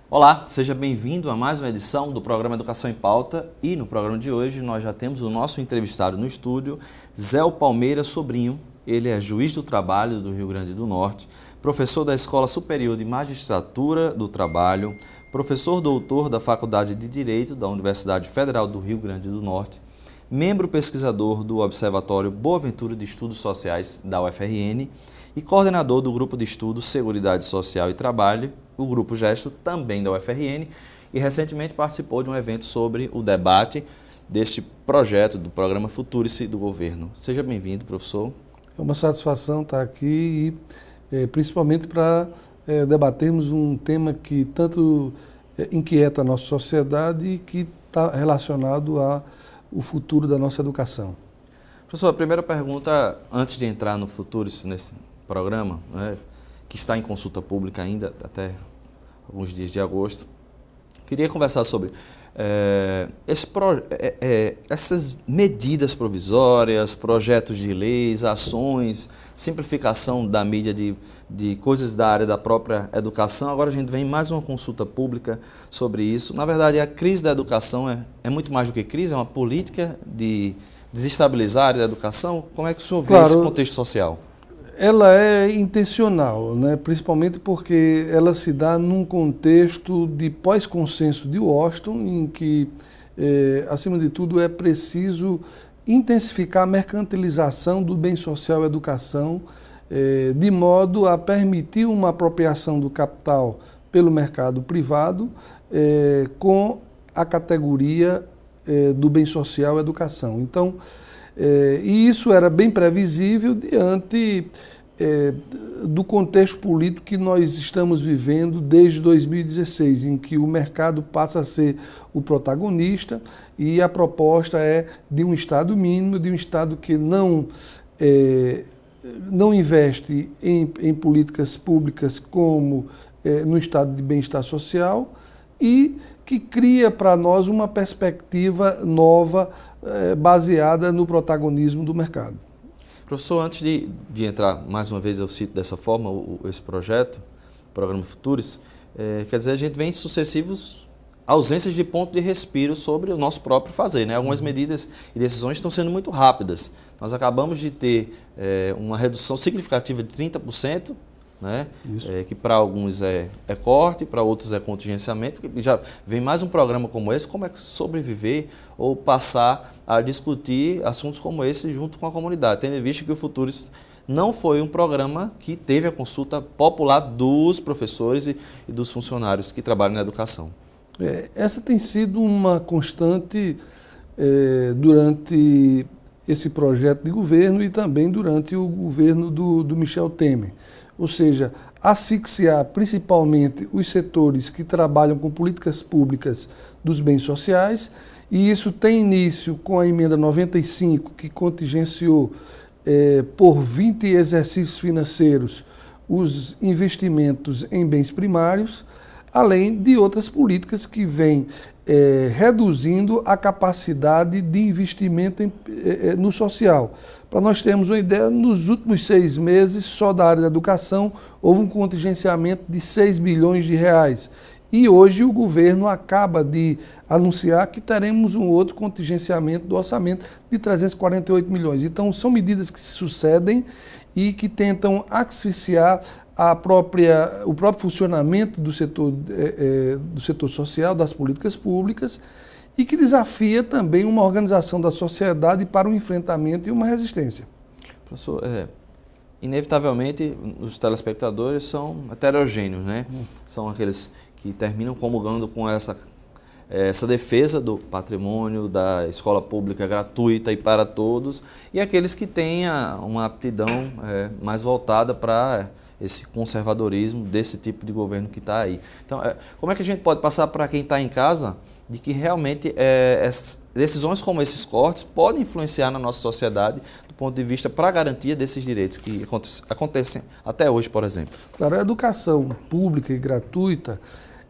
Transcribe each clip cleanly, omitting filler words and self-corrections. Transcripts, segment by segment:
Olá, seja bem-vindo a mais uma edição do programa Educação em Pauta e no programa de hoje nós já temos o nosso entrevistado no estúdio, Zé Palmeira Sobrinho. Ele é juiz do trabalho do Rio Grande do Norte, professor da Escola Superior de Magistratura do Trabalho, professor doutor da Faculdade de Direito da Universidade Federal do Rio Grande do Norte, membro pesquisador do Observatório Boaventura de Estudos Sociais da UFRN e coordenador do Grupo de Estudos Seguridade Social e Trabalho, o Grupo Gesto, também da UFRN, e recentemente participou de um evento sobre o debate deste projeto do programa Futurice do governo. Seja bem-vindo, professor. É uma satisfação estar aqui e principalmente para debatermos um tema que tanto inquieta a nossa sociedade e que está relacionado ao futuro da nossa educação. Professor, a primeira pergunta, antes de entrar no Futurice, nesse programa, né, que está em consulta pública ainda, até alguns dias de agosto, queria conversar sobre essas medidas provisórias, projetos de leis, ações, simplificação da mídia de coisas da área da própria educação. Agora a gente vem em mais uma consulta pública sobre isso. Na verdade, a crise da educação é muito mais do que crise, é uma política de desestabilizar a área da educação. Como é que o senhor vê esse contexto social? Ela é intencional, né? Principalmente porque ela se dá num contexto de pós-consenso de Washington, em que, acima de tudo, é preciso intensificar a mercantilização do bem social e educação, de modo a permitir uma apropriação do capital pelo mercado privado com a categoria do bem social e educação. Então, e isso era bem previsível diante do contexto político que nós estamos vivendo desde 2016, em que o mercado passa a ser o protagonista e a proposta é de um Estado mínimo, de um Estado que não investe em políticas públicas como no estado de bem-estar social e que cria para nós uma perspectiva nova baseada no protagonismo do mercado. Professor, antes de entrar, mais uma vez eu cito dessa forma esse projeto, o Programa Futurice, quer dizer, a gente vem em sucessivos ausências de ponto de respiro sobre o nosso próprio fazer, né? Algumas medidas e decisões estão sendo muito rápidas. Nós acabamos de ter uma redução significativa de 30%, né? Que para alguns é corte, para outros é contingenciamento. Já vem mais um programa como esse, como é que sobreviver ou passar a discutir assuntos como esse junto com a comunidade, tendo em vista que o Futurice não foi um programa que teve a consulta popular dos professores e dos funcionários que trabalham na educação. Essa tem sido uma constante durante esse projeto de governo e também durante o governo do Michel Temer. Ou seja, asfixiar principalmente os setores que trabalham com políticas públicas dos bens sociais, e isso tem início com a emenda 95, que contingenciou por 20 exercícios financeiros os investimentos em bens primários, além de outras políticas que vêm reduzindo a capacidade de investimento no social. Para nós termos uma ideia, nos últimos 6 meses, só da área da educação, houve um contingenciamento de 6 bilhões de reais. E hoje o governo acaba de anunciar que teremos um outro contingenciamento do orçamento de 348 milhões. Então, são medidas que se sucedem e que tentam asfixiar o próprio funcionamento do setor social, das políticas públicas, e que desafia também uma organização da sociedade para um enfrentamento e uma resistência. Professor, inevitavelmente os telespectadores são heterogêneos, né? São aqueles que terminam comungando com essa defesa do patrimônio, da escola pública gratuita e para todos, e aqueles que têm uma aptidão mais voltada para esse conservadorismo desse tipo de governo que está aí. Então, como é que a gente pode passar para quem está em casa de que realmente decisões como esses cortes podem influenciar na nossa sociedade do ponto de vista para a garantia desses direitos que acontecem até hoje, por exemplo? Claro, a educação pública e gratuita,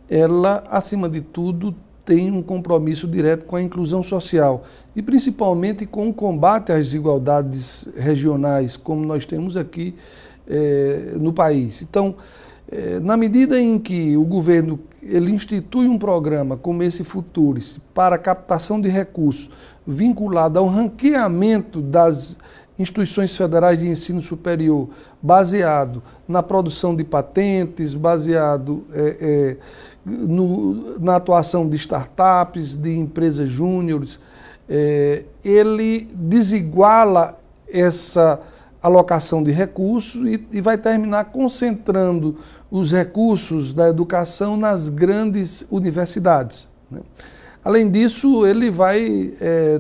ela, acima de tudo, tem um compromisso direto com a inclusão social e principalmente com o combate às desigualdades regionais, como nós temos aqui no país. Então, Na medida em que o governo ele institui um programa como esse Futurice para captação de recursos vinculado ao ranqueamento das instituições federais de ensino superior, baseado na produção de patentes, baseado na atuação de startups, de empresas júniores, ele desiguala essa alocação de recursos e vai terminar concentrando os recursos da educação nas grandes universidades, né? Além disso, ele vai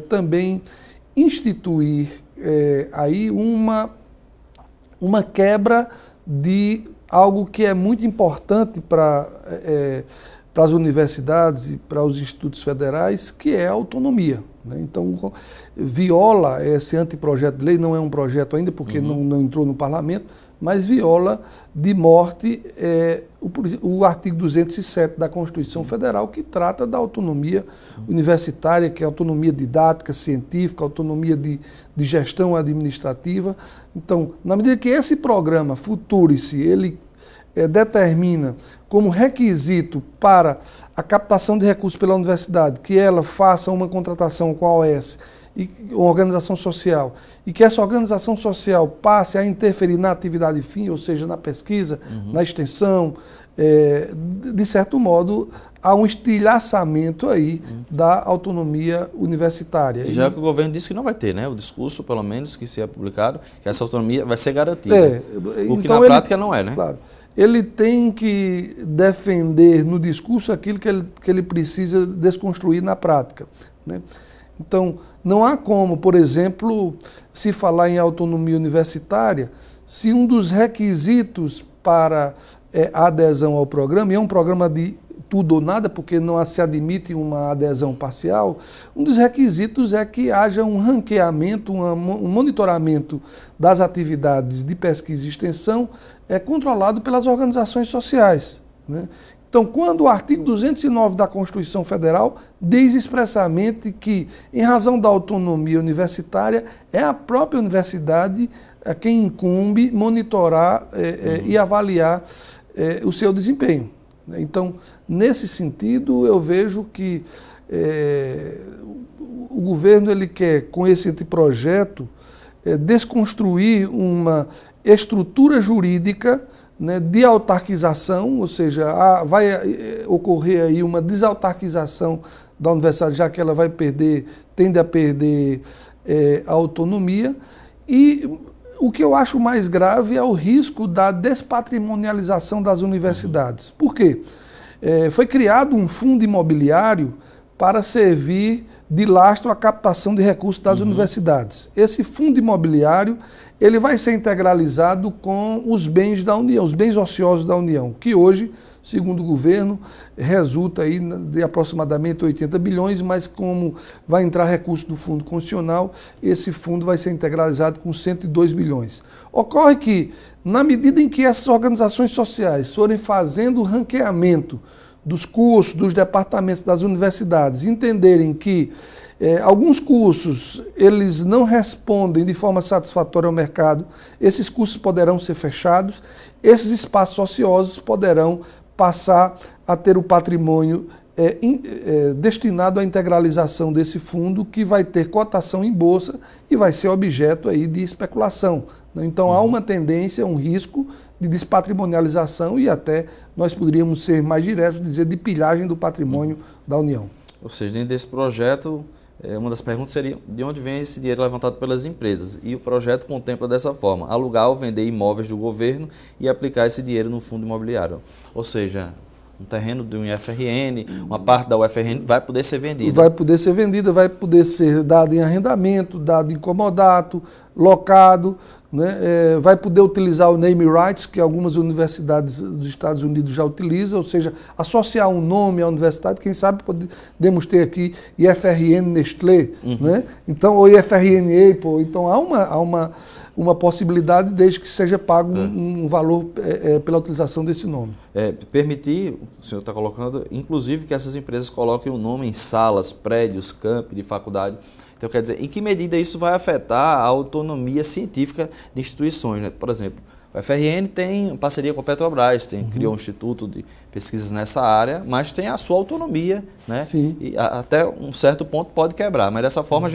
também instituir aí uma quebra de algo que é muito importante para as universidades e para os institutos federais, que é a autonomia, né? Então, viola esse anteprojeto de lei, não é um projeto ainda porque não entrou no parlamento, mas viola de morte o artigo 207 da Constituição Federal, que trata da autonomia universitária, que é autonomia didática, científica, autonomia de gestão administrativa. Então, na medida que esse programa Futurice, ele determina como requisito para a captação de recursos pela universidade que ela faça uma contratação com a OS, uma organização social, e que essa organização social passe a interferir na atividade fim, ou seja, na pesquisa, na extensão, de certo modo, há um estilhaçamento aí da autonomia universitária. Já que o governo disse que não vai ter, né? O discurso, pelo menos, que se é publicado, que essa autonomia vai ser garantida. O que então na prática não é, né? Claro. Ele tem que defender no discurso aquilo que ele precisa desconstruir na prática, né? Então, não há como, por exemplo, se falar em autonomia universitária, se um dos requisitos para a adesão ao programa, e é um programa de tudo ou nada, porque não se admite uma adesão parcial, um dos requisitos é que haja um ranqueamento, um monitoramento das atividades de pesquisa e extensão controlado pelas organizações sociais, né? Então, quando o artigo 209 da Constituição Federal diz expressamente que, em razão da autonomia universitária, é a própria universidade a quem incumbe monitorar e avaliar o seu desempenho. Então, nesse sentido, eu vejo que o governo ele quer, com esse anteprojeto, desconstruir uma estrutura jurídica, né, de autarquização, ou seja, vai ocorrer aí uma desautarquização da universidade, já que ela tende a perder a autonomia. E o que eu acho mais grave é o risco da despatrimonialização das universidades. Por quê? Foi criado um fundo imobiliário para servir de lastro à captação de recursos das universidades. Esse fundo imobiliário ele vai ser integralizado com os bens da União, os bens ociosos da União, que hoje, segundo o governo, resulta aí de aproximadamente 80 bilhões, mas como vai entrar recurso do Fundo Constitucional, esse fundo vai ser integralizado com 102 bilhões. Ocorre que, na medida em que essas organizações sociais forem fazendo o ranqueamento dos cursos, dos departamentos das universidades, entenderem que alguns cursos eles não respondem de forma satisfatória ao mercado, esses cursos poderão ser fechados, esses espaços ociosos poderão passar a ter o patrimônio destinado à integralização desse fundo, que vai ter cotação em bolsa e vai ser objeto aí de especulação. Então há uma tendência, um risco de despatrimonialização e até nós poderíamos ser mais diretos, dizer, de pilhagem do patrimônio da União. Ou seja, dentro desse projeto, uma das perguntas seria de onde vem esse dinheiro levantado pelas empresas. E o projeto contempla dessa forma: alugar ou vender imóveis do governo e aplicar esse dinheiro no fundo imobiliário. Ou seja, um terreno de um IFRN, uma parte da UFRN vai poder ser vendida. Vai poder ser vendida, vai poder ser dado em arrendamento, dado em comodato, locado, né? Vai poder utilizar o name rights, que algumas universidades dos Estados Unidos já utilizam, ou seja, associar um nome à universidade, quem sabe podemos ter aqui IFRN Nestlé, né? Então, ou IFRN Apple, então há uma possibilidade desde que seja pago um valor pela utilização desse nome. Permitir, o senhor está colocando, inclusive que essas empresas coloquem o nome em salas, prédios, campi de faculdade. Então, quer dizer, em que medida isso vai afetar a autonomia científica de instituições, né? Por exemplo, O FRN tem parceria com a Petrobras, criou um instituto de pesquisas nessa área, mas tem a sua autonomia, né? Sim. E até um certo ponto pode quebrar, mas dessa forma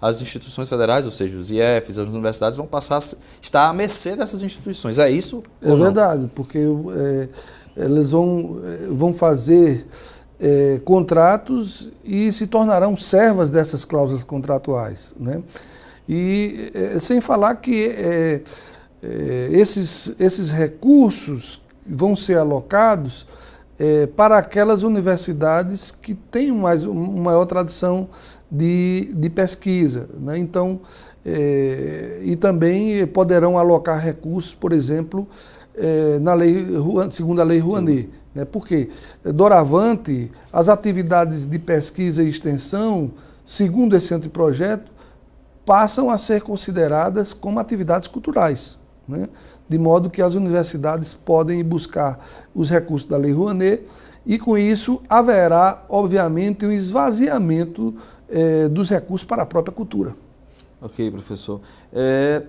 as instituições federais, ou seja, os IEFs, as universidades vão passar a estar à mercê dessas instituições. É isso? É verdade, porque elas vão fazer contratos e se tornarão servas dessas cláusulas contratuais, né? E sem falar que esses recursos vão ser alocados para aquelas universidades que têm uma maior tradição de pesquisa, né? Então, e também poderão alocar recursos, por exemplo, segundo a Lei Rouanet. Né? Porque, doravante, as atividades de pesquisa e extensão, segundo esse anteprojeto, passam a ser consideradas como atividades culturais, né? De modo que as universidades podem buscar os recursos da Lei Rouanet e, com isso, haverá, obviamente, um esvaziamento dos recursos para a própria cultura. Ok, professor.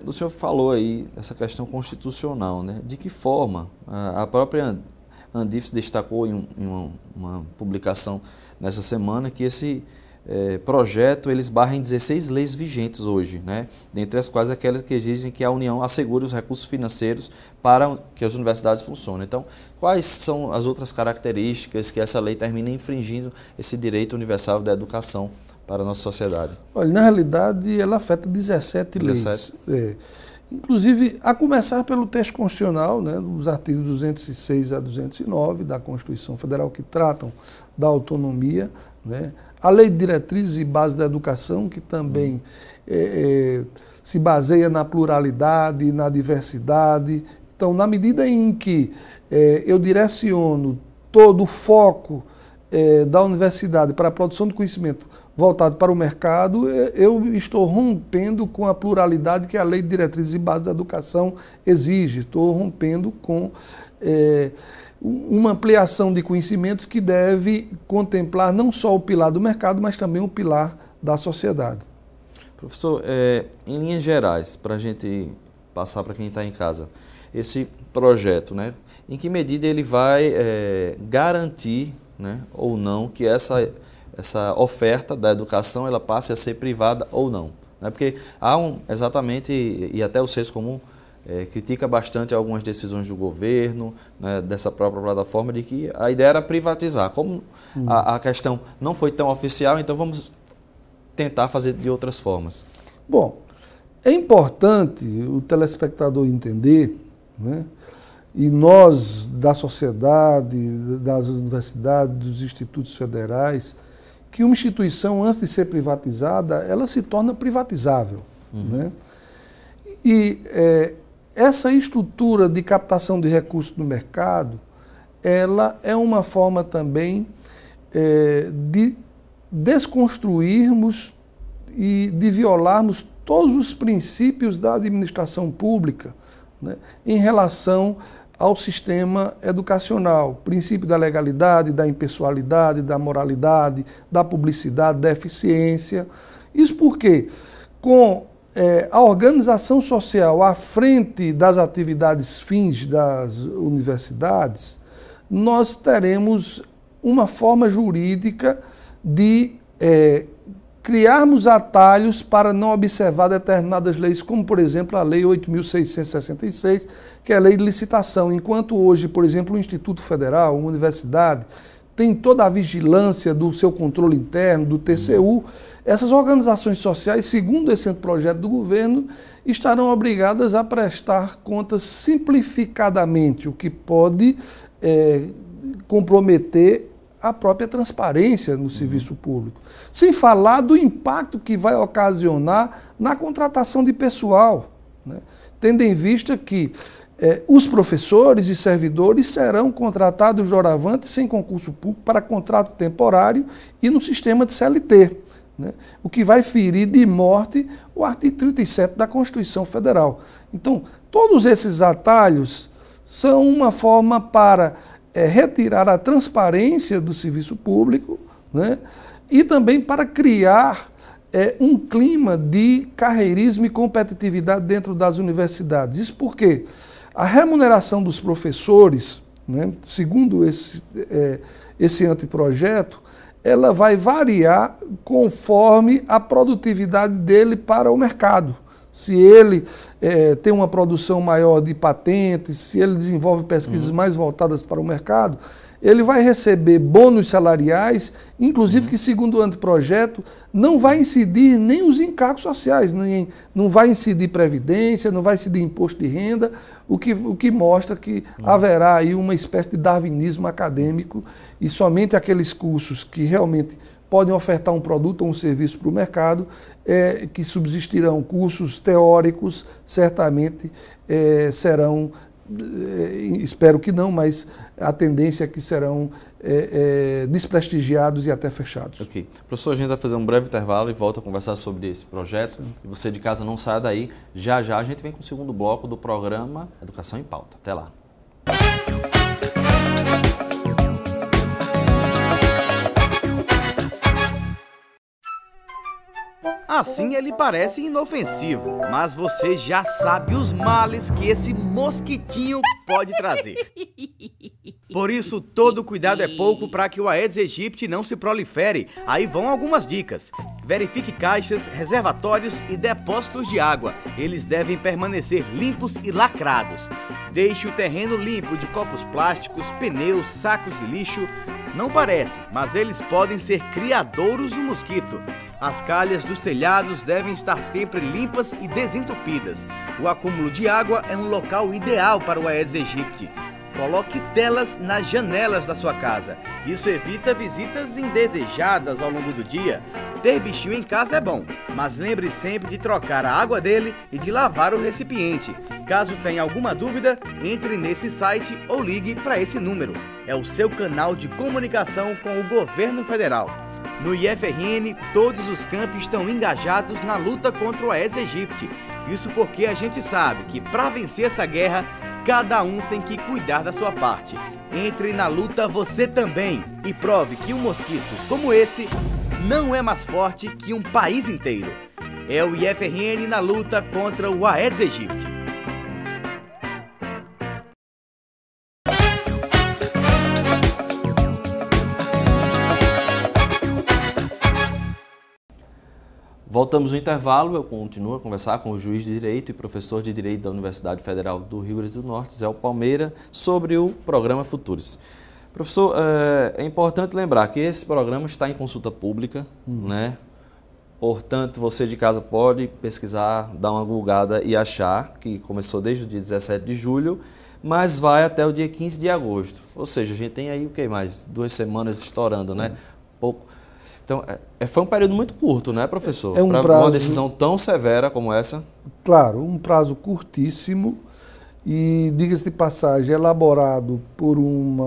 O senhor falou aí essa questão constitucional, né? De que forma a própria Andifes destacou em uma publicação nesta semana que esse projeto ele esbarra em 16 leis vigentes hoje, né? Dentre as quais aquelas que exigem que a União assegure os recursos financeiros para que as universidades funcionem. Então, quais são as outras características que essa lei termina infringindo esse direito universal da educação para a nossa sociedade? Olha, na realidade, ela afeta 17 leis. Inclusive, a começar pelo texto constitucional, né, dos artigos 206 a 209 da Constituição Federal, que tratam da autonomia, né? A Lei de Diretrizes e Bases da Educação, que também se baseia na pluralidade, na diversidade. Então, na medida em que eu direciono todo o foco da universidade para a produção de conhecimento voltado para o mercado, eu estou rompendo com a pluralidade que a Lei de Diretrizes e Bases da Educação exige. Estou rompendo com uma ampliação de conhecimentos que deve contemplar não só o pilar do mercado, mas também o pilar da sociedade. Professor, em linhas gerais, para a gente passar para quem está em casa, esse projeto, né, em que medida ele vai garantir, né, ou não que essa oferta da educação ela passe a ser privada ou não? Né? Porque há exatamente, e até o senso comum critica bastante algumas decisões do governo, né, dessa própria plataforma, de que a ideia era privatizar. Como a questão não foi tão oficial, então vamos tentar fazer de outras formas. Bom, é importante o telespectador entender, né, e nós da sociedade, das universidades, dos institutos federais, que uma instituição, antes de ser privatizada, ela se torna privatizável. Né? E essa estrutura de captação de recursos no mercado, ela é uma forma também de desconstruirmos e de violarmos todos os princípios da administração pública, né, em relação ao sistema educacional, princípio da legalidade, da impessoalidade, da moralidade, da publicidade, da eficiência. Isso porque, com a organização social à frente das atividades fins das universidades, nós teremos uma forma jurídica de criarmos atalhos para não observar determinadas leis, como, por exemplo, a Lei 8.666, que é a lei de licitação. Enquanto hoje, por exemplo, o Instituto Federal, uma universidade, tem toda a vigilância do seu controle interno, do TCU, essas organizações sociais, segundo esse projeto do governo, estarão obrigadas a prestar contas simplificadamente, o que pode comprometer a própria transparência no serviço público. Sem falar do impacto que vai ocasionar na contratação de pessoal, né? Tendo em vista que os professores e servidores serão contratados doravante sem concurso público para contrato temporário e no sistema de CLT, né? O que vai ferir de morte o artigo 37 da Constituição Federal. Então, todos esses atalhos são uma forma para retirar a transparência do serviço público, né? E também para criar um clima de carreirismo e competitividade dentro das universidades. Isso porque A remuneração dos professores, né, segundo esse anteprojeto, ela vai variar conforme a produtividade dele para o mercado. Se ele tem uma produção maior de patentes, se ele desenvolve pesquisas mais voltadas para o mercado, ele vai receber bônus salariais, inclusive que, segundo o anteprojeto, não vai incidir nem os encargos sociais, não vai incidir previdência, não vai incidir imposto de renda, o que mostra que haverá aí uma espécie de darwinismo acadêmico e somente aqueles cursos que realmente podem ofertar um produto ou um serviço para o mercado, que subsistirão. Cursos teóricos, certamente serão, espero que não, mas a tendência é que serão desprestigiados e até fechados. Ok. Professor, a gente vai fazer um breve intervalo e volta a conversar sobre esse projeto. E você de casa não saia daí. Já já a gente vem com o segundo bloco do programa Educação em Pauta. Até lá. Assim ele parece inofensivo, mas você já sabe os males que esse mosquitinho pode trazer. Por isso, todo cuidado é pouco para que o Aedes aegypti não se prolifere. Aí vão algumas dicas. Verifique caixas, reservatórios e depósitos de água. Eles devem permanecer limpos e lacrados. Deixe o terreno limpo de copos plásticos, pneus, sacos de lixo. Não parece, mas eles podem ser criadouros do mosquito. As calhas dos telhados devem estar sempre limpas e desentupidas. O acúmulo de água é um local ideal para o Aedes aegypti. Coloque telas nas janelas da sua casa. Isso evita visitas indesejadas ao longo do dia. Ter bichinho em casa é bom, mas lembre sempre de trocar a água dele e de lavar o recipiente. Caso tenha alguma dúvida, entre nesse site ou ligue para esse número. É o seu canal de comunicação com o governo federal. No IFRN, todos os campos estão engajados na luta contra o Aedes aegypti. Isso porque a gente sabe que para vencer essa guerra, cada um tem que cuidar da sua parte. Entre na luta você também e prove que um mosquito como esse não é mais forte que um país inteiro. É o IFRN na luta contra o Aedes aegypti. Voltamos no intervalo, eu continuo a conversar com o juiz de Direito e professor de Direito da Universidade Federal do Rio Grande do Norte, Zé Palmeira, sobre o programa Futuros. Professor, é importante lembrar que esse programa está em consulta pública, né? Portanto, você de casa pode pesquisar, dar uma googada e achar que começou desde o dia 17 de julho, mas vai até o dia 15 de agosto. Ou seja, a gente tem aí o que mais? 2 semanas estourando, né? Pouco. Então, foi um período muito curto, né, professor? Para uma decisão tão severa como essa? Claro, um prazo curtíssimo e, diga-se de passagem, elaborado por um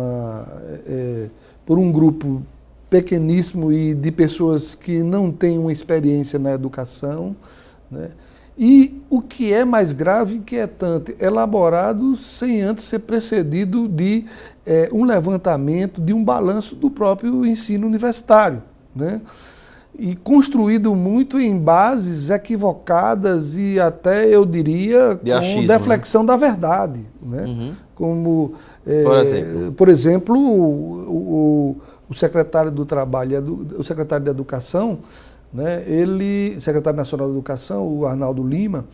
grupo pequeníssimo e de pessoas que não têm uma experiência na educação, né? E o que é mais grave, inquietante, elaborado sem antes ser precedido de um levantamento, de um balanço do próprio ensino universitário, né? E construído muito em bases equivocadas e até, eu diria, de achismo, com deflexão, né, da verdade, né? Como, por exemplo, o secretário do Trabalho, o secretário de Educação, né, secretário nacional de Educação, o Arnaldo Lima,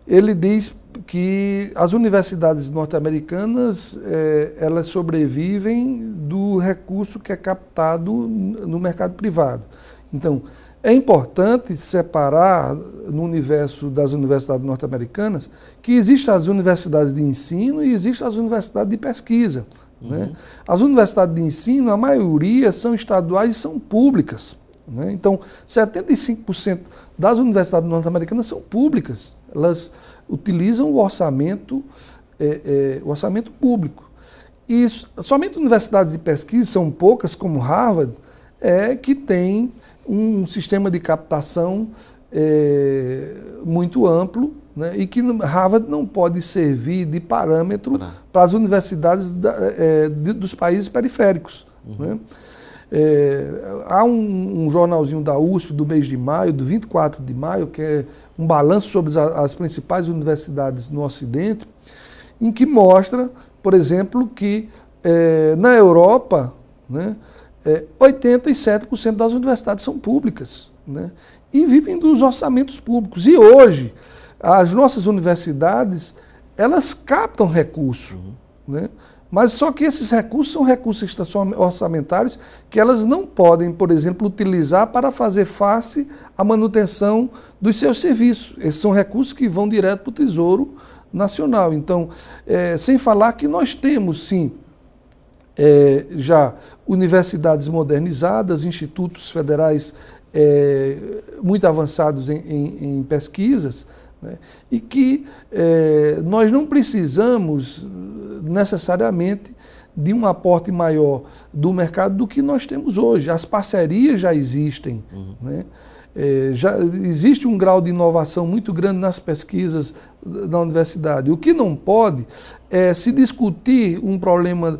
ele diz que as universidades norte-americanas elas sobrevivem do recurso que é captado no mercado privado. Então, é importante separar no universo das universidades norte-americanas que existem as universidades de ensino e existem as universidades de pesquisa, né? As universidades de ensino, a maioria são estaduais e são públicas, né? Então, 75% das universidades norte-americanas são públicas. Elas utilizam o orçamento público. E somente universidades de pesquisa, são poucas, como Harvard, que tem um sistema de captação muito amplo, né, e que Harvard não pode servir de parâmetro para as universidades dos países periféricos, né? Há um jornalzinho da USP do mês de maio, do 24 de maio, que é um balanço sobre as principais universidades no Ocidente, em que mostra, por exemplo, que na Europa, né, 87% das universidades são públicas, né, e vivem dos orçamentos públicos. E hoje, as nossas universidades, elas captam recursos, né, mas só que esses recursos são recursos orçamentários que elas não podem, por exemplo, utilizar para fazer face à manutenção dos seus serviços. Esses são recursos que vão direto para o Tesouro Nacional. Então, sem falar que nós temos, sim, já universidades modernizadas, institutos federais muito avançados em pesquisas, né, e que nós não precisamos necessariamente de um aporte maior do mercado do que nós temos hoje. As parcerias já existem, né? Já existe um grau de inovação muito grande nas pesquisas da universidade. O que não pode é se discutir um problema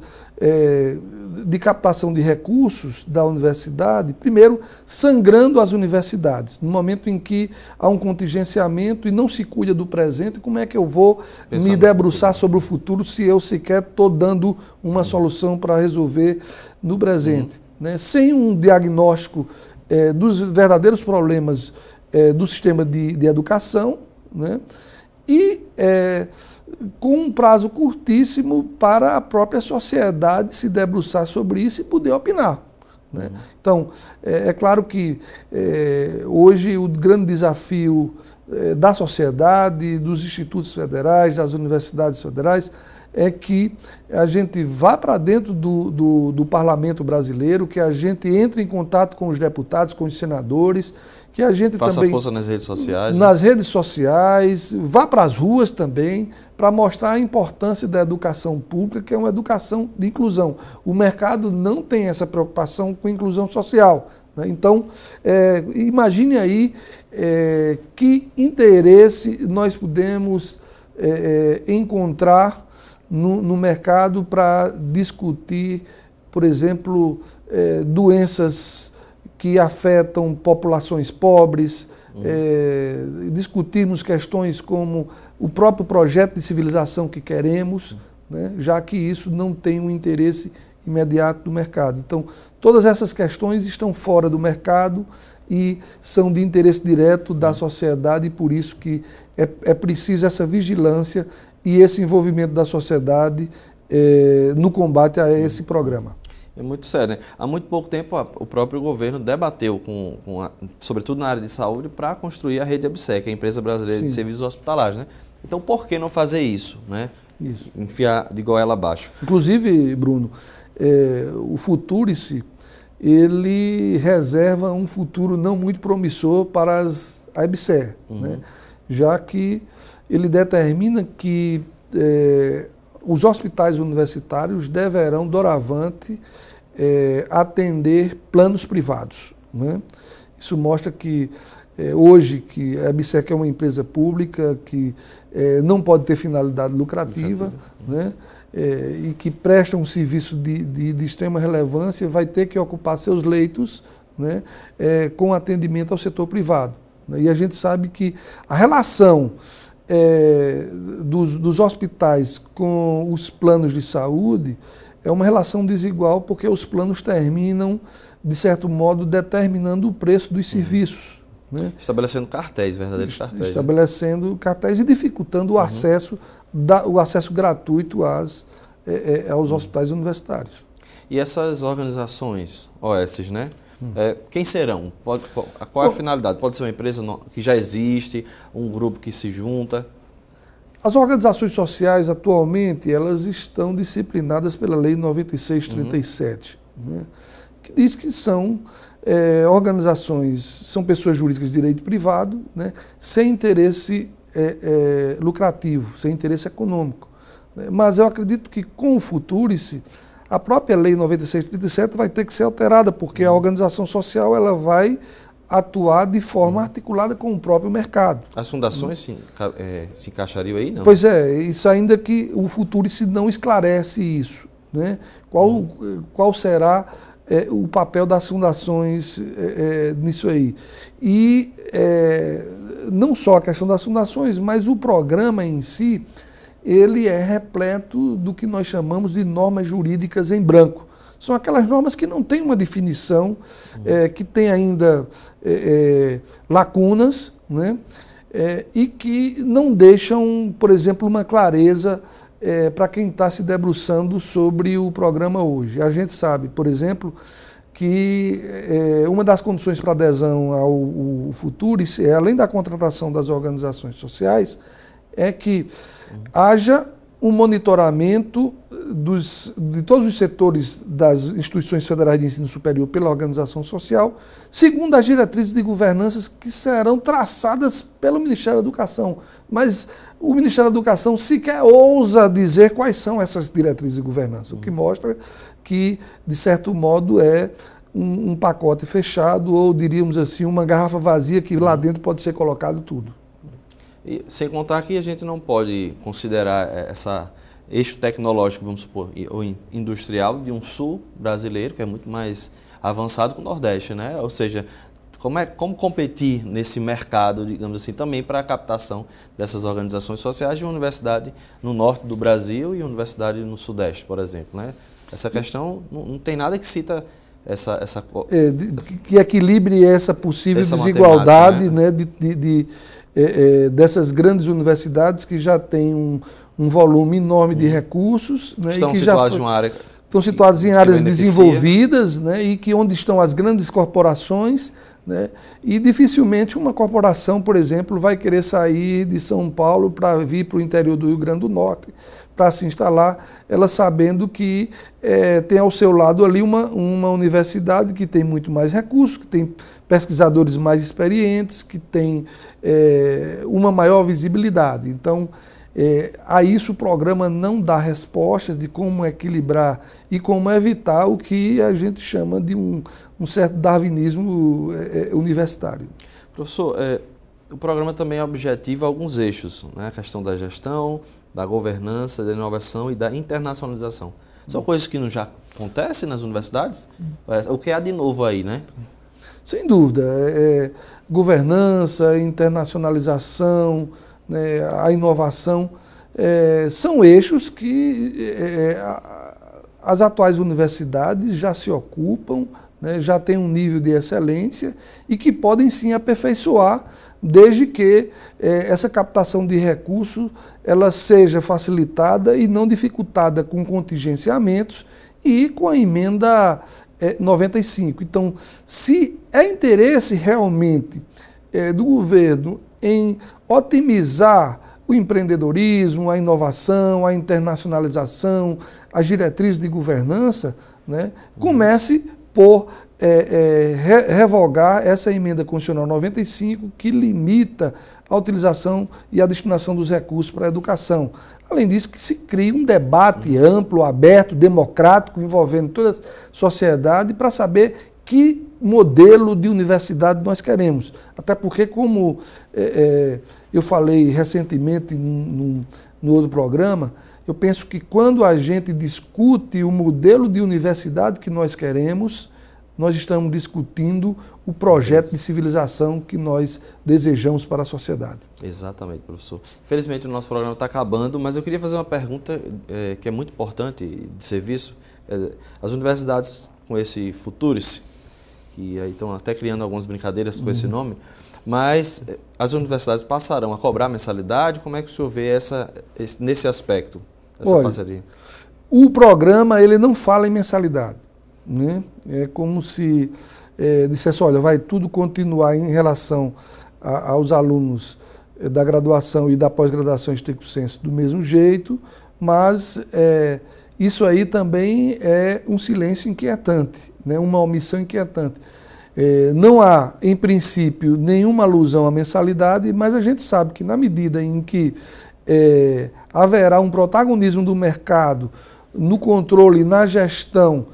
de captação de recursos da universidade, primeiro sangrando as universidades. No momento em que há um contingenciamento e não se cuida do presente, como é que eu vou me debruçar sobre o futuro se eu sequer estou dando uma solução para resolver no presente? Né? Sem um diagnóstico dos verdadeiros problemas do sistema de educação, né? E com um prazo curtíssimo para a própria sociedade se debruçar sobre isso e poder opinar, né? Então, é claro que hoje o grande desafio da sociedade, dos institutos federais, das universidades federais, é que a gente vá para dentro do parlamento brasileiro, que a gente entre em contato com os deputados, com os senadores, que a gente faça também força nas redes sociais. Nas redes sociais, vá para as ruas também, para mostrar a importância da educação pública, que é uma educação de inclusão. O mercado não tem essa preocupação com inclusão social, né? Então, imagine aí que interesse nós podemos encontrar no mercado para discutir, por exemplo, doenças que afetam populações pobres, discutirmos questões como o próprio projeto de civilização que queremos, né, já que isso não tem um interesse imediato do mercado. Então, todas essas questões estão fora do mercado e são de interesse direto da sociedade, e por isso que é preciso essa vigilância e esse envolvimento da sociedade no combate a esse programa. É muito sério, né? Há muito pouco tempo o próprio governo debateu, sobretudo na área de saúde, para construir a rede ABSEC, a Empresa Brasileira de Serviços Hospitalares, né? Então, por que não fazer isso, né? Isso. Enfiar de goela abaixo. Inclusive, Bruno, o Futurice, ele reserva um futuro não muito promissor para a EBSER, né? Já que ele determina que os hospitais universitários deverão, doravante, atender planos privados, né? Isso mostra que hoje que a EBSEC é uma empresa pública que não pode ter finalidade lucrativa, né? E que presta um serviço de extrema relevância, vai ter que ocupar seus leitos, né, com atendimento ao setor privado. E a gente sabe que a relação dos hospitais com os planos de saúde é uma relação desigual, porque os planos terminam, de certo modo, determinando o preço dos serviços, né? Estabelecendo cartéis, verdadeiros cartéis. Estabelecendo, né, cartéis e dificultando o acesso, o acesso gratuito aos hospitais universitários. E essas organizações, OS, né? Quem serão? Qual é a finalidade? Pode ser uma empresa que já existe, um grupo que se junta? As organizações sociais, atualmente, elas estão disciplinadas pela Lei 9637, né, que diz que são organizações, são pessoas jurídicas de direito privado, né, sem interesse lucrativo, sem interesse econômico. Mas eu acredito que com o Futurice, a própria Lei 9637 vai ter que ser alterada, porque a organização social ela vai atuar de forma articulada com o próprio mercado. As fundações se encaixariam aí, não? Pois isso ainda que o Futurice não esclarece isso, né? Qual será o papel das fundações nisso aí. E não só a questão das fundações, mas o programa em si, ele é repleto do que nós chamamos de normas jurídicas em branco. São aquelas normas que não têm uma definição, que têm ainda lacunas, né? E que não deixam, por exemplo, uma clareza para quem está se debruçando sobre o programa hoje. A gente sabe, por exemplo, que uma das condições para adesão ao Futurice, além da contratação das organizações sociais, é que haja um monitoramento de todos os setores das instituições federais de ensino superior pela organização social, segundo as diretrizes de governança que serão traçadas pelo Ministério da Educação. Mas o Ministério da Educação sequer ousa dizer quais são essas diretrizes de governança, o que mostra que, de certo modo, é um pacote fechado, ou diríamos assim, uma garrafa vazia que lá dentro pode ser colocado tudo. E, sem contar que a gente não pode considerar eixo tecnológico, vamos supor, ou industrial de um sul brasileiro, que é muito mais avançado que o Nordeste, né? Ou seja, como competir nesse mercado, digamos assim, também para a captação dessas organizações sociais de uma universidade no norte do Brasil e uma universidade no Sudeste, por exemplo, né? Essa questão não tem nada que cita que equilibre essa possível desigualdade, né? Dessas grandes universidades que já têm um volume enorme de recursos, né, estão e que situadas estão situadas em áreas desenvolvidas, né, e que onde estão as grandes corporações, né, e dificilmente uma corporação, por exemplo, vai querer sair de São Paulo para vir para o interior do Rio Grande do Norte para se instalar, ela sabendo que tem ao seu lado ali uma universidade que tem muito mais recursos, que tem pesquisadores mais experientes, que tem uma maior visibilidade. Então, a isso o programa não dá respostas de como equilibrar e como evitar o que a gente chama de um certo darwinismo universitário. Professor, o programa também objetiva alguns eixos, né? A questão da gestão, da governança, da inovação e da internacionalização. São coisas que não já acontecem nas universidades? O que há de novo aí, né? Sem dúvida. Governança, internacionalização, né, a inovação, são eixos que as atuais universidades já se ocupam, né, já têm um nível de excelência e que podem sim aperfeiçoar, desde que essa captação de recursos ela seja facilitada e não dificultada com contingenciamentos e com a emenda 95. Então, se é interesse realmente do governo em otimizar o empreendedorismo, a inovação, a internacionalização, as diretrizes de governança, né, comece por revogar essa emenda constitucional 95 que limita a utilização e a destinação dos recursos para a educação. Além disso, que se crie um debate amplo, aberto, democrático, envolvendo toda a sociedade para saber que modelo de universidade nós queremos. Até porque, como eu falei recentemente no outro programa, eu penso que quando a gente discute o modelo de universidade que nós queremos, nós estamos discutindo o projeto de civilização que nós desejamos para a sociedade. Exatamente, professor. Infelizmente o nosso programa está acabando, mas eu queria fazer uma pergunta que é muito importante de serviço. As universidades com esse Futurice, que aí estão até criando algumas brincadeiras com esse nome, mas as universidades passarão a cobrar mensalidade? Como é que o senhor vê nesse aspecto, essa parceria? O programa ele não fala em mensalidade, né? É como se dissesse, olha, vai tudo continuar em relação aos alunos da graduação e da pós-graduação estricto sensu do mesmo jeito, mas isso aí também é um silêncio inquietante, né? Uma omissão inquietante. Não há, em princípio, nenhuma alusão à mensalidade, mas a gente sabe que na medida em que haverá um protagonismo do mercado no controle, na gestão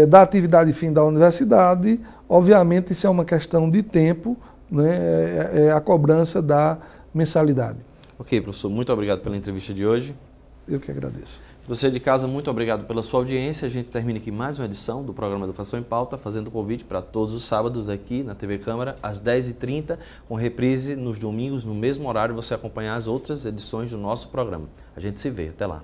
da atividade fim da universidade, obviamente isso é uma questão de tempo, né? A cobrança da mensalidade. Ok, professor, muito obrigado pela entrevista de hoje. Eu que agradeço. Você de casa, muito obrigado pela sua audiência. A gente termina aqui mais uma edição do programa Educação em Pauta, fazendo convite para todos os sábados aqui na TV Câmara, às 10h30, com reprise nos domingos, no mesmo horário, você acompanhar as outras edições do nosso programa. A gente se vê. Até lá.